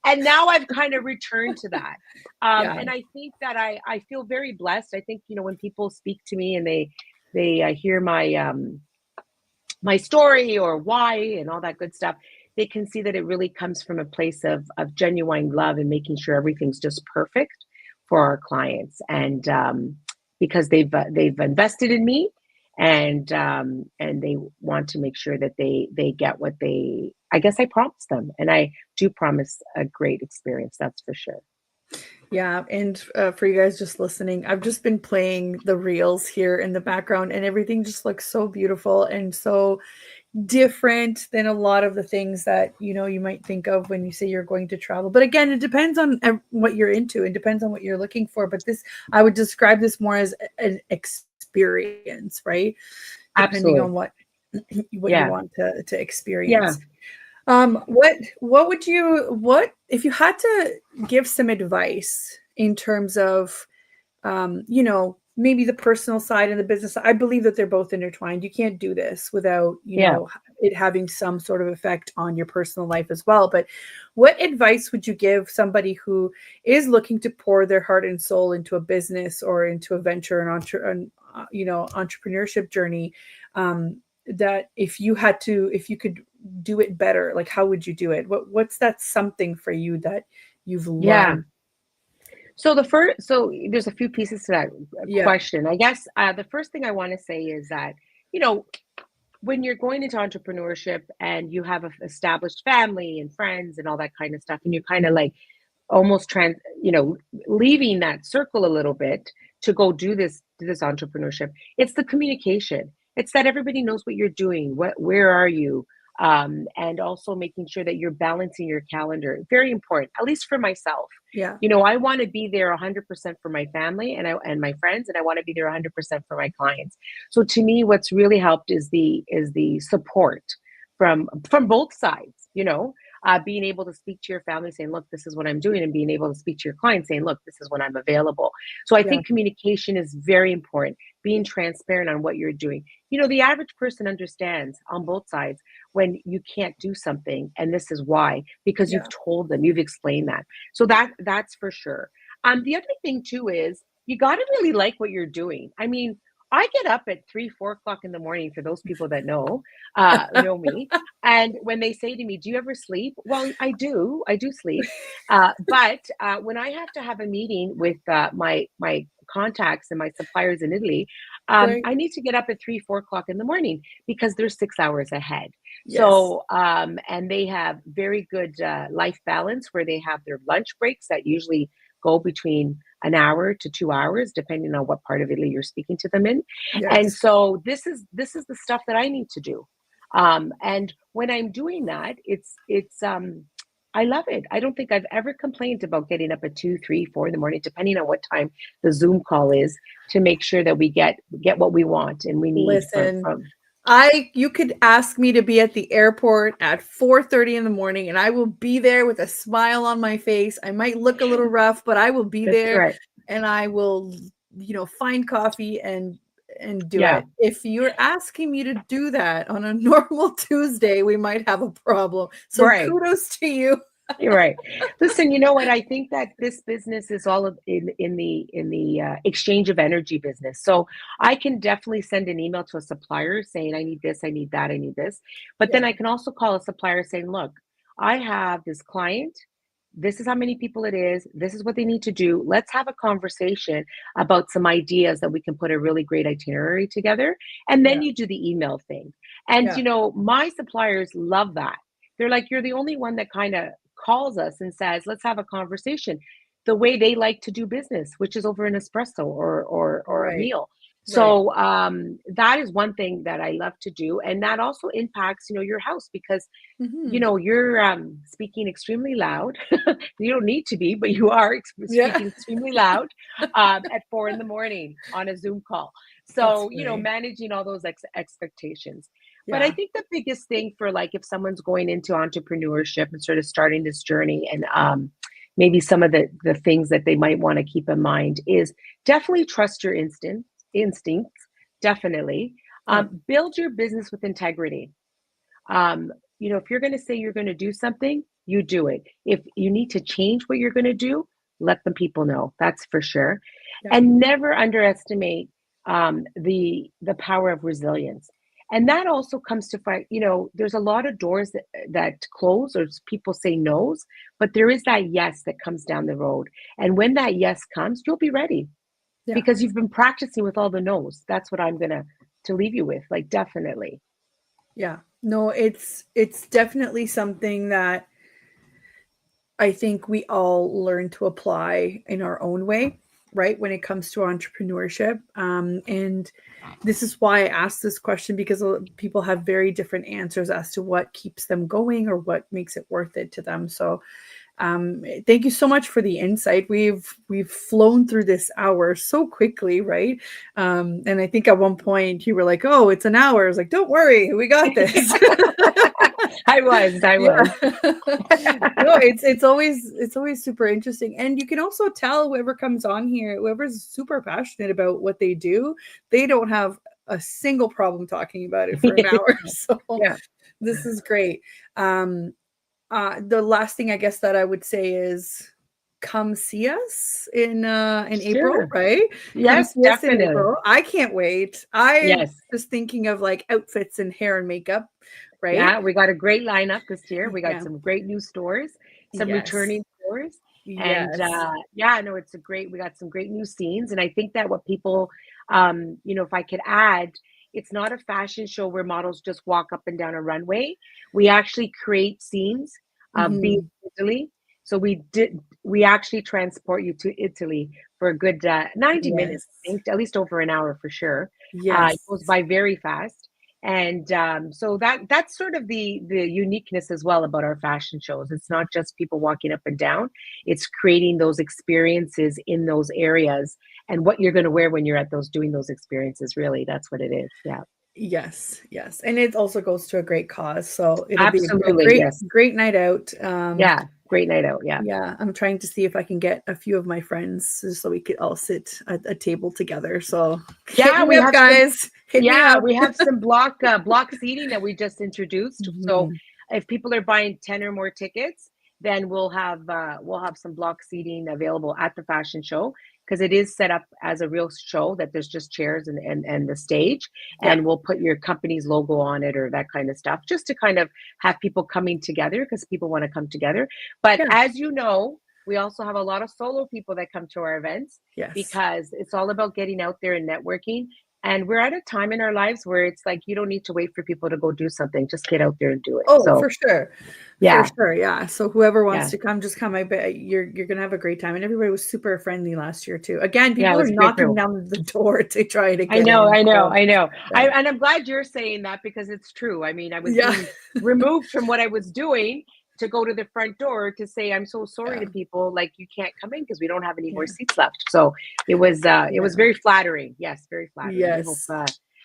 And now I've kind of returned to that. Yeah. And I think that I feel very blessed. I think, when people speak to me and they hear my story or why and all that good stuff, they can see that it really comes from a place of genuine love and making sure everything's just perfect for our clients. And because they've invested in me, and they want to make sure that they get what I guess I promised them, and I do promise a great experience. That's for sure. Yeah, and for you guys just listening, I've just been playing the reels here in the background, and everything just looks so beautiful and so different than a lot of the things that you might think of when you say you're going to travel. But again, it depends on what you're into. It depends on what you're looking for. But this, I would describe this more as an experience, right? Depending Absolutely. on what you Yeah. want to Yeah. experience. What if you had to give some advice in terms of maybe the personal side and the business side? I believe that they're both intertwined. You can't do this without, Yeah. it having some sort of effect on your personal life as well. But what advice would you give somebody who is looking to pour their heart and soul into a business or into a venture, entrepreneurship journey? That if you could do it better, like how would you do it? What's that something for you that you've Yeah. learned? So there's a few pieces to that Yeah. question. I guess the first thing I want to say is that, you know, when you're going into entrepreneurship and you have an established family and friends and all that kind of stuff, and you're kind of like almost leaving that circle a little bit to go do this entrepreneurship, it's the communication. It's that everybody knows what you're doing, where are you, and also making sure that you're balancing your calendar. Very important, at least for myself. Yeah. I want to be there 100% for my family and my friends, and I want to be there 100% for my clients. So to me, what's really helped is the support from both sides. Being able to speak to your family saying, look, this is what I'm doing, and being able to speak to your clients saying, look, this is when I'm available. So I Yeah. think communication is very important, being transparent on what you're doing. The average person understands on both sides when you can't do something, and this is why, because Yeah. you've told them, you've explained that. So that's for sure. The other thing too is you got to really like what you're doing. I mean, I get up at 3, 4 o'clock in the morning, for those people that know me. And when they say to me, do you ever sleep? Well, I do sleep. But when I have to have a meeting with my contacts and my suppliers in Italy, Right. I need to get up at 3, 4 o'clock in the morning because they're 6 hours ahead. Yes. So, and they have very good life balance where they have their lunch breaks that usually go between an hour to 2 hours, depending on what part of Italy you're speaking to them in. And Yes. so this is the stuff that I need to do. And when I'm doing that, it's I love it. I don't think I've ever complained about getting up at 2, 3, 4 in the morning, depending on what time the Zoom call is, to make sure that we get what we want and we need Listen, from you could ask me to be at the airport at 4:30 in the morning and I will be there with a smile on my face. I might look a little rough, but I will be That's there right. and I will, find coffee and do Yeah. it. If you're asking me to do that on a normal Tuesday, we might have a problem. So Right. kudos to you. You're right. Listen, you know what? I think that this business is all in the exchange of energy business. So I can definitely send an email to a supplier saying, I need this, I need that, I need this. But then Yeah, I can also call a supplier saying, look, I have this client. This is how many people it is. This is what they need to do. Let's have a conversation about some ideas that we can put a really great itinerary together. And yeah, then you do the email thing. And, yeah, my suppliers love that. They're like, you're the only one that kind of calls us and says, let's have a conversation the way they like to do business, which is over an espresso or a right, meal. right. So that is one thing that I love to do. And that also impacts, your house because Mhm. you're speaking extremely loud. You don't need to be, but you are Yeah, speaking extremely loud at 4 in the morning on a Zoom call. that's So, funny. managing all those expectations. But I Yeah, think the biggest thing for like if someone's going into entrepreneurship and sort of starting this journey and maybe some of the things that they might want to keep in mind is definitely trust your instincts, definitely. yeah, Build your business with integrity. um, if you're going to say you're going to do something, you do it. If you need to change what you're going to do, let the people know. That's for sure. yeah. And never underestimate the power of resilience. And that also comes to fight. There's a lot of doors that close or people say no's, but there is that yes that comes down the road. And when that yes comes, you'll be ready Yeah. because you've been practicing with all the no's. That's what I'm gonna to leave you with. Like definitely. Yeah. No, it's definitely something that I think we all learn to apply in our own way, right? When it comes to entrepreneurship. And this is why I asked this question because people have very different answers as to what keeps them going or what makes it worth it to them. So thank you so much for the insight. We've flown through this hour so quickly, right? And I think at one point you were like, "Oh, it's an hour." I was like, "Don't worry, we got this." I Yeah. was. No, it's always super interesting. And you can also tell whoever comes on here, whoever's super passionate about what they do, they don't have a single problem talking about it for an hour. So Yeah, this is great. Um, the last thing I guess that I would say is come see us in April, sure. right? Come Yes, see us in definitely. April. I can't wait. I'm Yes. just thinking of like outfits and hair and makeup, right? Yeah, we got a great lineup this year. We got Yeah. some great new stores, some Yes. returning stores. And Yes. yeah, no, we got some great new scenes. And I think that what people, if I could add, it's not a fashion show where models just walk up and down a runway. We actually create scenes, be Mhm. it Italy. So we actually transport you to Italy for a good 90 minutes, I Yes. think, at least over an hour for sure. It Yes. goes by very fast. And so that's sort of the uniqueness as well about our fashion shows. It's not just people walking up and down, it's creating those experiences in those areas and what you're going to wear when you're at those doing those experiences. Really, that's what it is. Yeah, Yes. Yes. And it also goes to a great cause. So it'll be a absolutely. great, Yes. great night out. Yeah, great night out. Yeah. Yeah, I'm trying to see if I can get a few of my friends just so we could all sit at a table together. So hit Yeah, me up, guys. Hit me up. we have some block seating that we just introduced. So Mhm. if people are buying 10 or more tickets, then we'll have some block seating available at the fashion show because it is set up as a real show that there's just chairs and the stage, Yeah. and we'll put your company's logo on it or that kind of stuff just to kind of have people coming together because people want to come together. But Yeah. as you know, we also have a lot of solo people that come to our events Yes. because it's all about getting out there and networking. And we're at a time in our lives where it's like you don't need to wait for people to go do something. Just get out there and do it. Oh, So for sure. For yeah, sure. Yeah. So whoever wants yeah, to come, just come. I bet you're gonna have a great time. And everybody was super friendly last year too. Again, yeah. It people are was a great knocking crew. down the door to try to I get know, in. I know, So I know. yeah. And I'm glad you're saying that because it's true. I mean, I was Yeah. being removed from what I was doing to go to the front door to say I'm so sorry Yeah. to people, like you can't come in because we don't have any more Yeah. seats left. So it was Yeah. very flattering. Yes, very flattering. We hope Yes.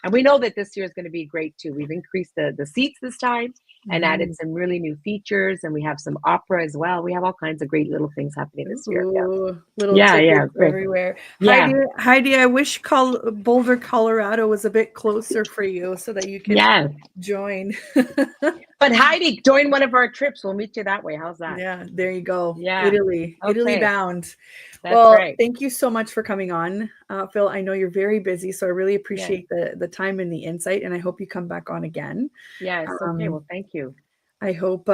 And we know that this year is going to be great too. We've increased the seats this time and added Mm. some really new features, and we have some opera as well. We have all kinds of great little things happening this year. Yeah. Ooh, little Yeah, yeah, tidbits great. everywhere. Yeah. Heidi, I wish Boulder, Colorado was a bit closer for you so that you could Yeah. join. But Heidi, join one of our trips. We'll meet you that way. How's that? Yeah, there you go. Yeah. Italy Okay. bound. That's Well, right. thank you so much for coming on, Phil. I know you're very busy, so I really Yes. appreciate the time and the insight, and I hope you come back on again. Yes. Okay. Um, Well, thank you. I hope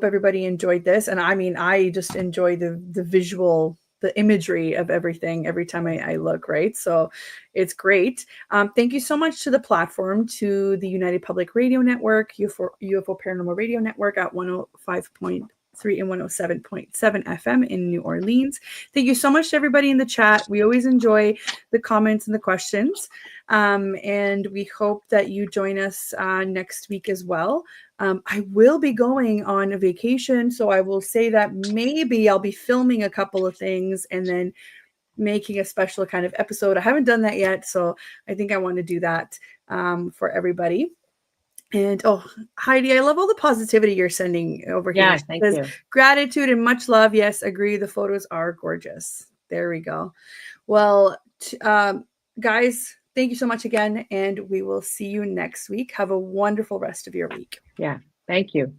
everybody enjoyed this, and I mean, I just enjoy the visual, the imagery of everything every time I look, right? So it's great. Thank you so much to the platform, to the United Public Radio Network, UFO Paranormal Radio Network at 105.3 and 107.7 FM in New Orleans. Thank you so much to everybody in the chat. We always enjoy the comments and the questions. And we hope that you join us next week as well. I will be going on a vacation, so I will say that maybe I'll be filming a couple of things and then making a special kind of episode. I haven't done that yet, so I think I want to do that for everybody. And oh, Heidi, I love all the positivity you're sending over here. Yeah. She Thank says, you. gratitude and much love. Yes, agree. The photos are gorgeous. There we go. Well, guys, thank you so much again, and we will see you next week. Have a wonderful rest of your week. Yeah. Thank you.